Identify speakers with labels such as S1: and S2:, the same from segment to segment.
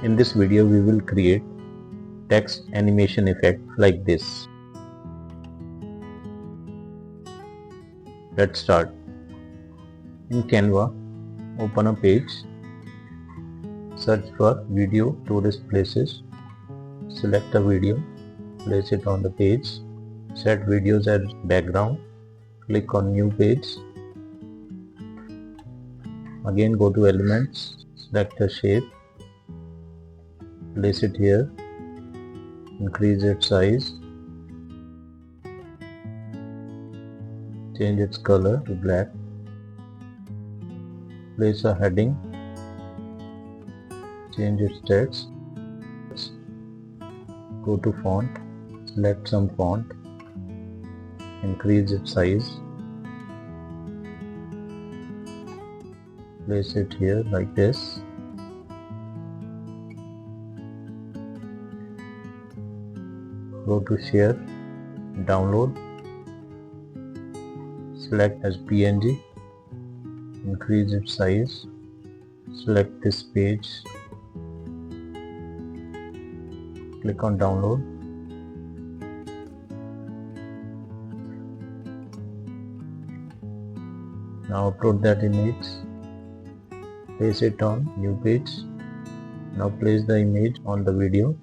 S1: In this video we will create text animation effect like this. Let's start. In Canva, open a page, search for video tourist places, select a video, place it on the page, set videos as background, click on new page, again go to elements, select a shape, place it here, increase its size, change its color to black, place a heading, change its text, go to font, select some font, increase its size, place it here like this, go to share, download, select as PNG, increase its size, select this page, click on download, now upload that image, place it on new page, now place the image on the video,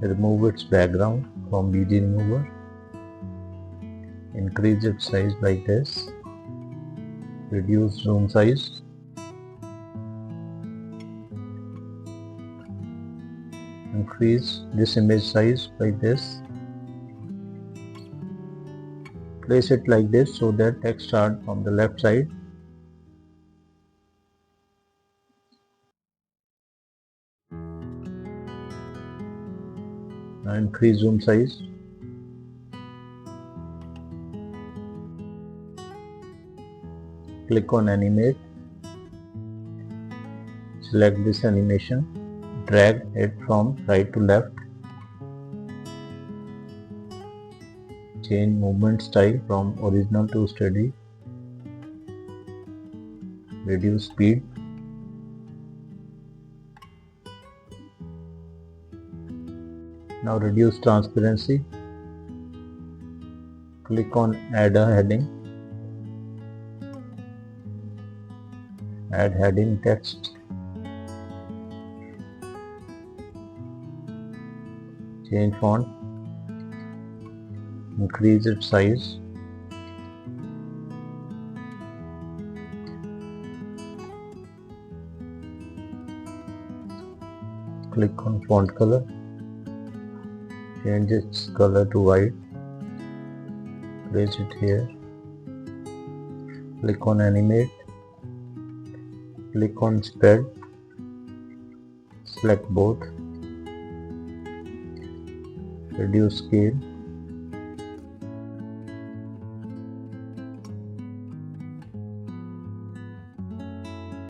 S1: remove its background from BG remover, increase its size like this, reduce zoom size, increase this image size like this, place it like this so that text starts from the left side. Now increase zoom size, click on animate, select this animation, drag it from right to left, change movement style from original to steady, reduce speed, now reduce transparency, click on add a heading, add heading text, change font, increase its size, click on font color, change its color to white, place it here, click on animate, click on spread, select both, reduce scale,